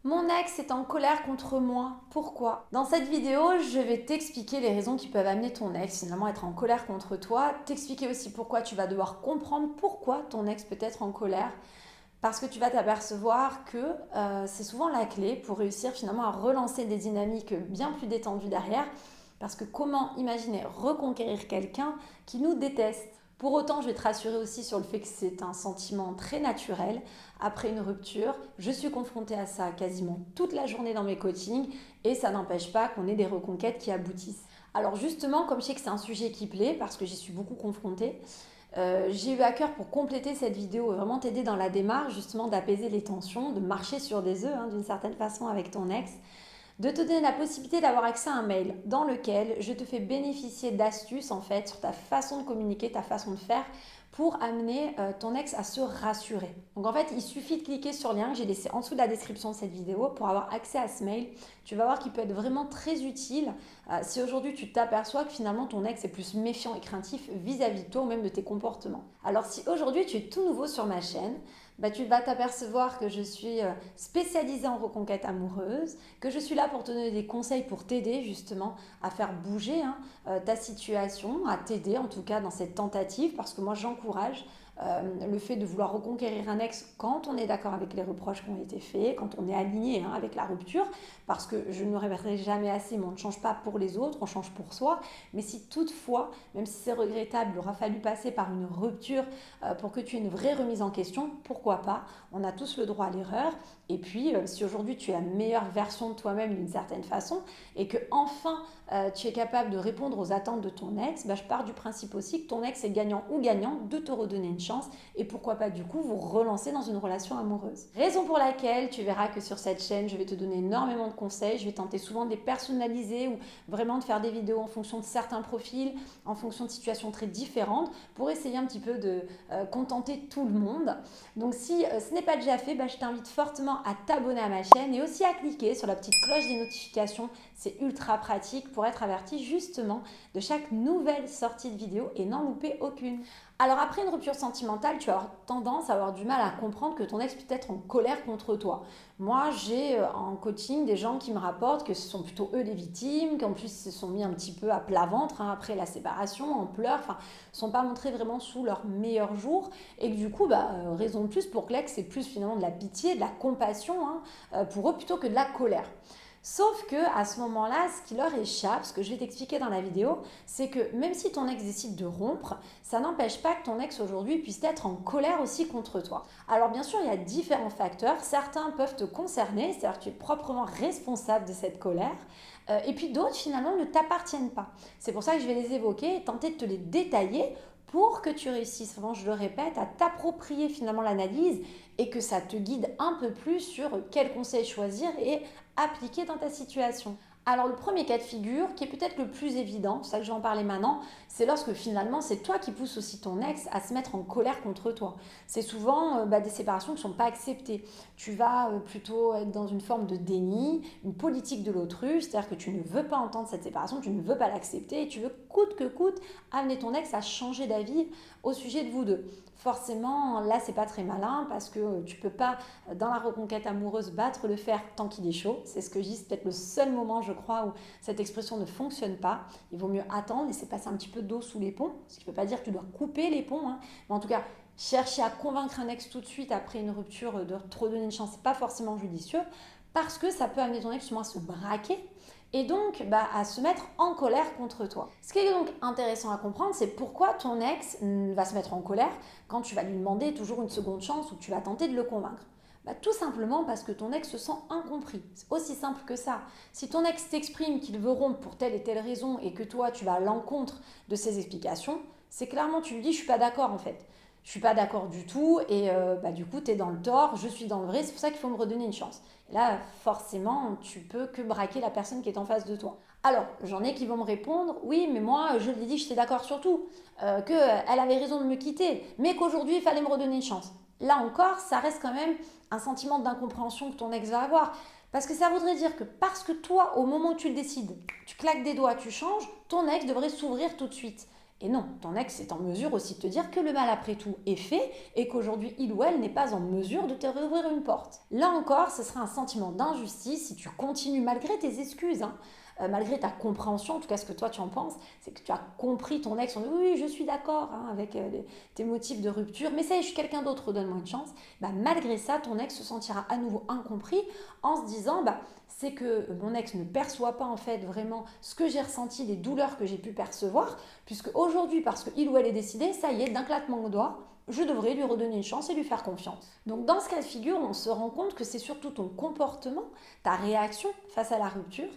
Mon ex est en colère contre moi. Pourquoi? Dans cette vidéo, je vais t'expliquer les raisons qui peuvent amener ton ex finalement à être en colère contre toi. T'expliquer aussi pourquoi tu vas devoir comprendre pourquoi ton ex peut être en colère. Parce que tu vas t'apercevoir que c'est souvent la clé pour réussir finalement à relancer des dynamiques bien plus détendues derrière. Parce que comment imaginer reconquérir quelqu'un qui nous déteste? Pour autant, je vais te rassurer aussi sur le fait que c'est un sentiment très naturel. Après une rupture, je suis confrontée à ça quasiment toute la journée dans mes coachings et ça n'empêche pas qu'on ait des reconquêtes qui aboutissent. Alors justement, comme je sais que c'est un sujet qui plaît, parce que j'y suis beaucoup confrontée, j'ai eu à cœur pour compléter cette vidéo et vraiment t'aider dans la démarche justement d'apaiser les tensions, de marcher sur des œufs d'une certaine façon avec ton ex, de te donner la possibilité d'avoir accès à un mail dans lequel je te fais bénéficier d'astuces en fait sur ta façon de communiquer, ta façon de faire pour amener ton ex à se rassurer. Donc en fait, il suffit de cliquer sur le lien que j'ai laissé en dessous de la description de cette vidéo pour avoir accès à ce mail. Tu vas voir qu'il peut être vraiment très utile si aujourd'hui tu t'aperçois que finalement ton ex est plus méfiant et craintif vis-à-vis de toi ou même de tes comportements. Alors si aujourd'hui tu es tout nouveau sur ma chaîne, tu vas t'apercevoir que je suis spécialisée en reconquête amoureuse, que je suis là pour te donner des conseils pour t'aider justement à faire bouger ta situation, à t'aider en tout cas dans cette tentative, parce que moi j'encourage le fait de vouloir reconquérir un ex quand on est d'accord avec les reproches qui ont été faits, quand on est aligné avec la rupture, parce que je ne me répéterai jamais assez, mais on ne change pas pour les autres, on change pour soi. Mais si toutefois, même si c'est regrettable, il aura fallu passer par une rupture pour que tu aies une vraie remise en question, pourquoi pas? On a tous le droit à l'erreur. Et puis, si aujourd'hui tu es la meilleure version de toi-même d'une certaine façon et que enfin tu es capable de répondre aux attentes de ton ex, je pars du principe aussi que ton ex est gagnant ou gagnant de te redonner une chance et pourquoi pas du coup vous relancer dans une relation amoureuse. Raison pour laquelle tu verras que sur cette chaîne, je vais te donner énormément de conseils, je vais tenter souvent de les personnaliser ou vraiment de faire des vidéos en fonction de certains profils, en fonction de situations très différentes pour essayer un petit peu de contenter tout le monde. Donc si ce n'est pas déjà fait, je t'invite fortement à t'abonner à ma chaîne et aussi à cliquer sur la petite cloche des notifications. C'est ultra pratique pour être averti justement de chaque nouvelle sortie de vidéo et n'en louper aucune. Alors après une rupture sentimentale, tu vas avoir tendance à avoir du mal à comprendre que ton ex peut être en colère contre toi. Moi, j'ai en coaching des gens qui me rapportent que ce sont plutôt eux les victimes, qu'en plus ils se sont mis un petit peu à plat ventre après la séparation, en pleurs, ne sont pas montrés vraiment sous leur meilleur jour et que du coup, raison de plus pour que l'ex c'est plus finalement de la pitié, de la compassion pour eux plutôt que de la colère. Sauf que à ce moment-là, ce qui leur échappe, ce que je vais t'expliquer dans la vidéo, c'est que même si ton ex décide de rompre, ça n'empêche pas que ton ex aujourd'hui puisse être en colère aussi contre toi. Alors bien sûr, il y a différents facteurs. Certains peuvent te concerner, c'est-à-dire que tu es proprement responsable de cette colère. Et puis d'autres finalement ne t'appartiennent pas. C'est pour ça que je vais les évoquer et tenter de te les détailler pour que tu réussisses, vraiment je le répète, à t'approprier finalement l'analyse et que ça te guide un peu plus sur quel conseil choisir et appliquer dans ta situation. Alors le premier cas de figure, qui est peut-être le plus évident, c'est ça que je vais en parler maintenant, c'est lorsque finalement c'est toi qui pousses aussi ton ex à se mettre en colère contre toi. C'est souvent des séparations qui ne sont pas acceptées. Tu vas plutôt être dans une forme de déni, une politique de l'autruche, c'est-à-dire que tu ne veux pas entendre cette séparation, tu ne veux pas l'accepter et tu veux coûte que coûte amener ton ex à changer d'avis au sujet de vous deux. Forcément, là, c'est pas très malin parce que tu peux pas, dans la reconquête amoureuse, battre le fer tant qu'il est chaud. C'est ce que je dis, c'est peut-être le seul moment, je crois, où cette expression ne fonctionne pas. Il vaut mieux attendre, laisser passer un petit peu d'eau sous les ponts. Ce qui ne veut pas dire que tu dois couper les ponts, mais en tout cas, chercher à convaincre un ex tout de suite après une rupture de te redonner une chance, c'est pas forcément judicieux parce que ça peut amener ton ex justement à se braquer et donc à se mettre en colère contre toi. Ce qui est donc intéressant à comprendre, c'est pourquoi ton ex va se mettre en colère quand tu vas lui demander toujours une seconde chance ou que tu vas tenter de le convaincre. Tout simplement parce que ton ex se sent incompris. C'est aussi simple que ça. Si ton ex t'exprime qu'il veut rompre pour telle et telle raison et que toi tu vas à l'encontre de ses explications, c'est clairement tu lui dis je suis pas d'accord en fait. Je suis pas d'accord du tout et du coup tu es dans le tort, je suis dans le vrai, c'est pour ça qu'il faut me redonner une chance. Et là forcément tu peux que braquer la personne qui est en face de toi. Alors j'en ai qui vont me répondre oui mais moi je lui ai dit j'étais d'accord sur tout, qu'elle avait raison de me quitter mais qu'aujourd'hui il fallait me redonner une chance. Là encore ça reste quand même un sentiment d'incompréhension que ton ex va avoir. Parce que ça voudrait dire que parce que toi, au moment où tu le décides, tu claques des doigts, tu changes, ton ex devrait s'ouvrir tout de suite. Et non, ton ex est en mesure aussi de te dire que le mal après tout est fait et qu'aujourd'hui il ou elle n'est pas en mesure de te rouvrir une porte. Là encore, ce sera un sentiment d'injustice si tu continues malgré tes excuses, malgré ta compréhension, en tout cas ce que toi tu en penses, c'est que tu as compris ton ex, on dit oui, je suis d'accord avec tes motifs de rupture, mais ça y est, je suis quelqu'un d'autre, donne-moi une chance. Malgré ça, ton ex se sentira à nouveau incompris en se disant c'est que mon ex ne perçoit pas en fait vraiment ce que j'ai ressenti, les douleurs que j'ai pu percevoir, puisque aujourd'hui, parce qu'il ou elle est décidé, ça y est, d'un claquement de doigts, je devrais lui redonner une chance et lui faire confiance. Donc dans ce cas de figure, on se rend compte que c'est surtout ton comportement, ta réaction face à la rupture,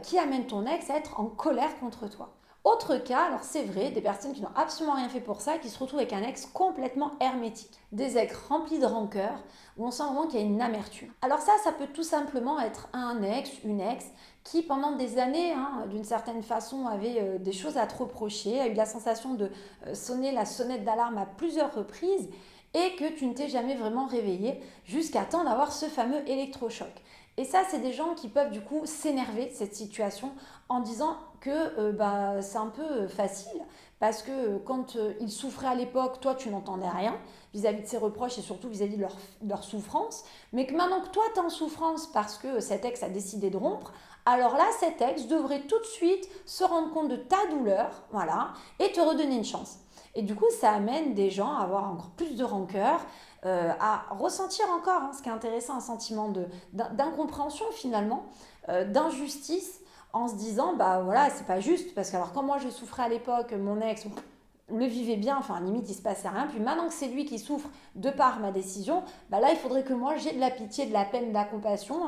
qui amène ton ex à être en colère contre toi. Autre cas, alors c'est vrai, des personnes qui n'ont absolument rien fait pour ça, qui se retrouvent avec un ex complètement hermétique. Des ex remplis de rancœur, où on sent vraiment qu'il y a une amertume. Alors ça peut tout simplement être un ex, une ex, qui pendant des années, d'une certaine façon, avait des choses à te reprocher, a eu la sensation de sonner la sonnette d'alarme à plusieurs reprises, et que tu ne t'es jamais vraiment réveillé jusqu'à temps d'avoir ce fameux électrochoc. Et ça, c'est des gens qui peuvent du coup s'énerver de cette situation en disant que c'est un peu facile parce que quand ils souffraient à l'époque, toi tu n'entendais rien vis-à-vis de ses reproches et surtout vis-à-vis de leur souffrance, mais que maintenant que toi tu es en souffrance parce que cet ex a décidé de rompre, alors là cet ex devrait tout de suite se rendre compte de ta douleur, voilà, et te redonner une chance. Et du coup, ça amène des gens à avoir encore plus de rancœur, à ressentir encore, ce qui est intéressant, un sentiment d'incompréhension finalement, d'injustice, en se disant, voilà, c'est pas juste, parce que alors quand moi je souffrais à l'époque, mon ex le vivait bien, enfin limite il se passait rien, puis maintenant que c'est lui qui souffre de par ma décision, là il faudrait que moi j'ai de la pitié, de la peine, de la compassion,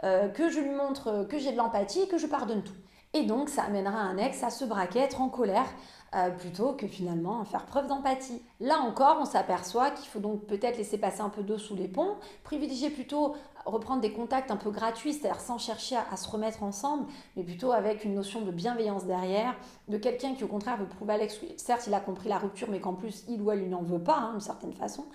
que je lui montre que j'ai de l'empathie et que je pardonne tout. Et donc ça amènera un ex à se braquer, être en colère, plutôt que finalement faire preuve d'empathie. Là encore, on s'aperçoit qu'il faut donc peut-être laisser passer un peu d'eau sous les ponts, privilégier plutôt reprendre des contacts un peu gratuits, c'est-à-dire sans chercher à se remettre ensemble, mais plutôt avec une notion de bienveillance derrière, de quelqu'un qui au contraire veut prouver à l'ex, certes il a compris la rupture, mais qu'en plus il ou elle n'en veut pas, d'une certaine façon,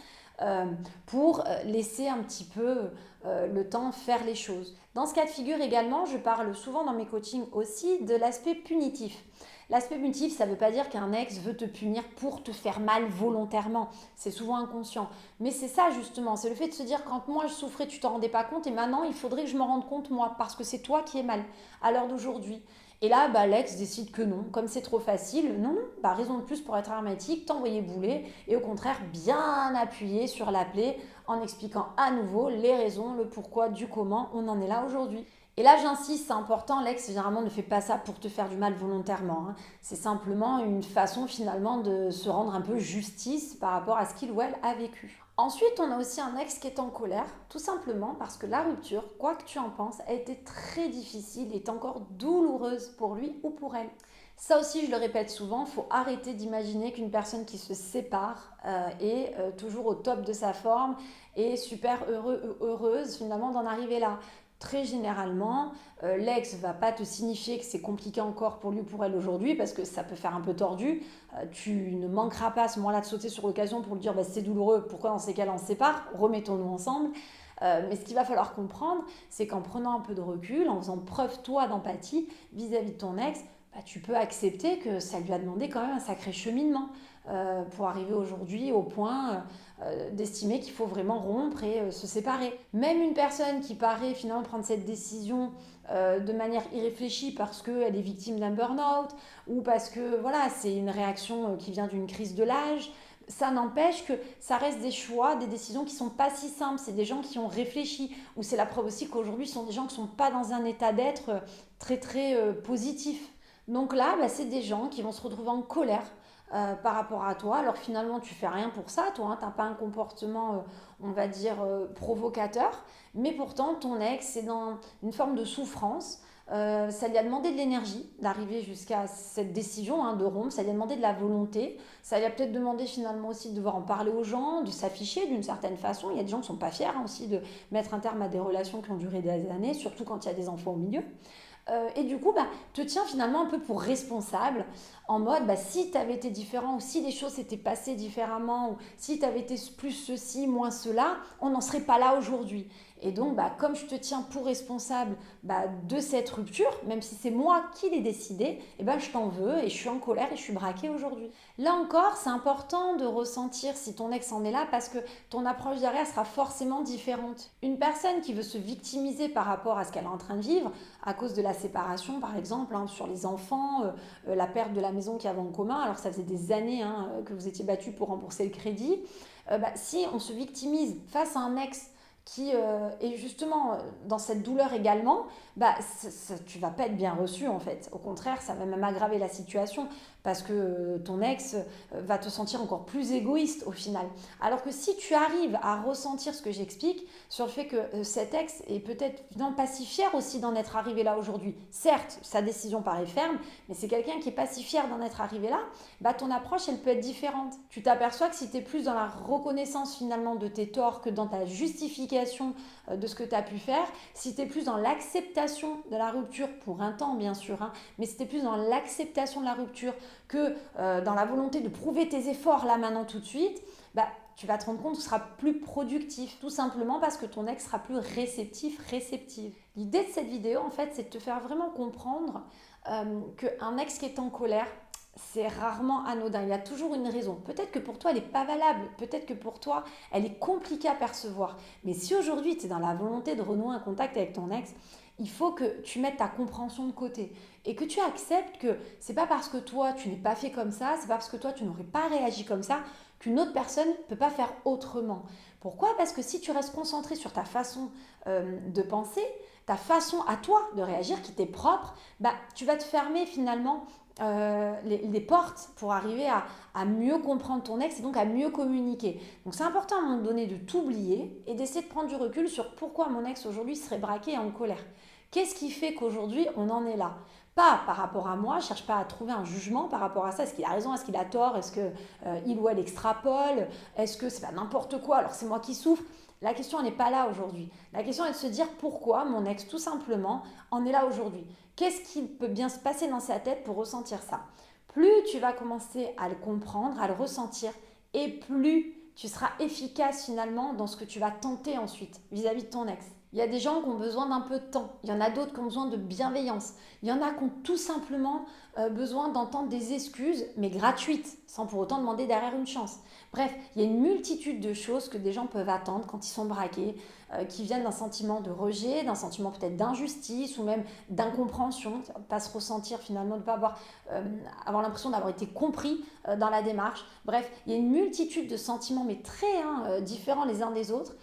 pour laisser un petit peu le temps faire les choses. Dans ce cas de figure également, je parle souvent dans mes coachings aussi de l'aspect punitif. L'aspect punitif, ça ne veut pas dire qu'un ex veut te punir pour te faire mal volontairement. C'est souvent inconscient. Mais c'est ça justement, c'est le fait de se dire quand moi je souffrais, tu t'en rendais pas compte et maintenant il faudrait que je me rende compte moi parce que c'est toi qui es mal à l'heure d'aujourd'hui. Et là, l'ex décide que non, comme c'est trop facile, non, raison de plus pour être hermétique, t'envoyer bouler et au contraire bien appuyer sur la plaie en expliquant à nouveau les raisons, le pourquoi, du comment on en est là aujourd'hui. Et là, j'insiste, c'est important, l'ex généralement ne fait pas ça pour te faire du mal volontairement. C'est simplement une façon finalement de se rendre un peu justice par rapport à ce qu'il ou elle a vécu. Ensuite, on a aussi un ex qui est en colère, tout simplement parce que la rupture, quoi que tu en penses, a été très difficile et est encore douloureuse pour lui ou pour elle. Ça aussi, je le répète souvent, il faut arrêter d'imaginer qu'une personne qui se sépare est toujours au top de sa forme et super heureuse finalement d'en arriver là. Très généralement, l'ex ne va pas te signifier que c'est compliqué encore pour lui ou pour elle aujourd'hui parce que ça peut faire un peu tordu. Tu ne manqueras pas à ce moment-là de sauter sur l'occasion pour lui dire c'est douloureux, pourquoi dans ces cas-là on se sépare, remettons-nous ensemble. Mais ce qu'il va falloir comprendre, c'est qu'en prenant un peu de recul, en faisant preuve toi d'empathie vis-à-vis de ton ex, tu peux accepter que ça lui a demandé quand même un sacré cheminement pour arriver aujourd'hui au point d'estimer qu'il faut vraiment rompre et se séparer. Même une personne qui paraît finalement prendre cette décision de manière irréfléchie parce qu'elle est victime d'un burn-out ou parce que voilà, c'est une réaction qui vient d'une crise de l'âge, ça n'empêche que ça reste des choix, des décisions qui ne sont pas si simples. C'est des gens qui ont réfléchi, ou c'est la preuve aussi qu'aujourd'hui, ce sont des gens qui ne sont pas dans un état d'être très très positif. Donc là, c'est des gens qui vont se retrouver en colère par rapport à toi. Alors finalement, tu fais rien pour ça, toi, tu n'as pas un comportement, on va dire, provocateur, mais pourtant, ton ex est dans une forme de souffrance. Ça lui a demandé de l'énergie d'arriver jusqu'à cette décision de rompre, ça lui a demandé de la volonté, ça lui a peut-être demandé finalement aussi de devoir en parler aux gens, de s'afficher d'une certaine façon. Il y a des gens qui ne sont pas fiers aussi de mettre un terme à des relations qui ont duré des années, surtout quand il y a des enfants au milieu. Et du coup, te tiens finalement un peu pour responsable en mode si tu avais été différent ou si les choses s'étaient passées différemment ou si tu avais été plus ceci, moins cela, on n'en serait pas là aujourd'hui. Et donc, comme je te tiens pour responsable de cette rupture, même si c'est moi qui l'ai décidé, je t'en veux et je suis en colère et je suis braquée aujourd'hui. Là encore, c'est important de ressentir si ton ex en est là parce que ton approche derrière sera forcément différente. Une personne qui veut se victimiser par rapport à ce qu'elle est en train de vivre, à cause de la séparation par exemple, sur les enfants, la perte de la maison qu'il y avait en commun, alors ça faisait des années que vous étiez battus pour rembourser le crédit, si on se victimise face à un ex qui est justement dans cette douleur également, tu vas pas être bien reçu en fait. Au contraire, ça va même aggraver la situation parce que ton ex va te sentir encore plus égoïste au final. Alors que si tu arrives à ressentir ce que j'explique sur le fait que cet ex est peut-être pas si fier aussi d'en être arrivé là aujourd'hui. Certes, sa décision paraît ferme, mais c'est quelqu'un qui est pas si fier d'en être arrivé là, ton approche elle peut être différente. Tu t'aperçois que si tu es plus dans la reconnaissance finalement de tes torts que dans ta justification de ce que tu as pu faire, si tu es plus dans l'acceptation de la rupture pour un temps bien sûr, mais si tu es plus dans l'acceptation de la rupture que dans la volonté de prouver tes efforts là maintenant tout de suite, tu vas te rendre compte que tu seras plus productif, tout simplement parce que ton ex sera plus réceptif, réceptive. L'idée de cette vidéo en fait c'est de te faire vraiment comprendre qu'un ex qui est en colère, c'est rarement anodin, il y a toujours une raison. Peut-être que pour toi, elle n'est pas valable, peut-être que pour toi, elle est compliquée à percevoir. Mais si aujourd'hui, tu es dans la volonté de renouer un contact avec ton ex, il faut que tu mettes ta compréhension de côté et que tu acceptes que c'est pas parce que toi, tu n'es pas fait comme ça, c'est pas parce que toi, tu n'aurais pas réagi comme ça, qu'une autre personne ne peut pas faire autrement. Pourquoi ? Parce que si tu restes concentré sur ta façon de penser, ta façon à toi de réagir qui t'est propre, tu vas te fermer finalement les portes pour arriver à mieux comprendre ton ex et donc à mieux communiquer. Donc c'est important à un moment donné de t'oublier et d'essayer de prendre du recul sur pourquoi mon ex aujourd'hui serait braqué et en colère. Qu'est-ce qui fait qu'aujourd'hui on en est là ? Pas par rapport à moi, je ne cherche pas à trouver un jugement par rapport à ça. Est-ce qu'il a raison, est-ce qu'il a tort, est-ce qu'il ou elle extrapole, est-ce que c'est pas n'importe quoi, alors c'est moi qui souffre. La question n'est pas là aujourd'hui. La question est de se dire pourquoi mon ex, tout simplement, en est là aujourd'hui. Qu'est-ce qui peut bien se passer dans sa tête pour ressentir ça ? Plus tu vas commencer à le comprendre, à le ressentir, et plus tu seras efficace finalement dans ce que tu vas tenter ensuite vis-à-vis de ton ex. Il y a des gens qui ont besoin d'un peu de temps. Il y en a d'autres qui ont besoin de bienveillance. Il y en a qui ont tout simplement besoin d'entendre des excuses, mais gratuites, sans pour autant demander derrière une chance. Bref, il y a une multitude de choses que des gens peuvent attendre quand ils sont braqués, qui viennent d'un sentiment de rejet, d'un sentiment peut-être d'injustice ou même d'incompréhension, de ne pas se ressentir finalement, de ne pas avoir l'impression d'avoir été compris dans la démarche. Bref, il y a une multitude de sentiments, mais très différents les uns des autres,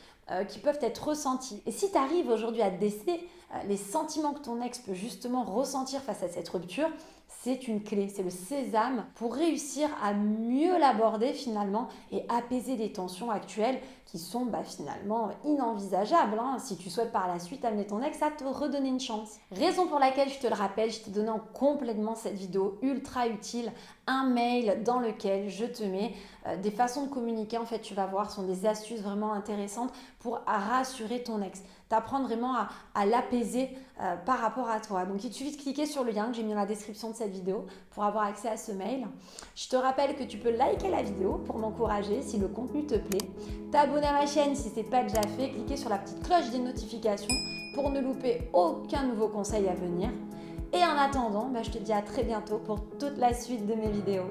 qui peuvent être ressentis. Et si tu arrives aujourd'hui à déceler les sentiments que ton ex peut justement ressentir face à cette rupture, c'est une clé, c'est le sésame pour réussir à mieux l'aborder finalement et apaiser les tensions actuelles qui sont finalement inenvisageables si tu souhaites par la suite amener ton ex à te redonner une chance. Raison pour laquelle je te le rappelle, je t'ai donné en complément cette vidéo ultra utile, un mail dans lequel je te mets des façons de communiquer. En fait, tu vas voir, ce sont des astuces vraiment intéressantes pour rassurer ton ex, t'apprendre vraiment à l'apaiser par rapport à toi. Donc il te suffit de cliquer sur le lien que j'ai mis dans la description de cette vidéo pour avoir accès à ce mail. Je te rappelle que tu peux liker la vidéo pour m'encourager si le contenu te plaît, t'abonner à ma chaîne si ce n'est pas déjà fait, cliquer sur la petite cloche des notifications pour ne louper aucun nouveau conseil à venir. Et en attendant, je te dis à très bientôt pour toute la suite de mes vidéos.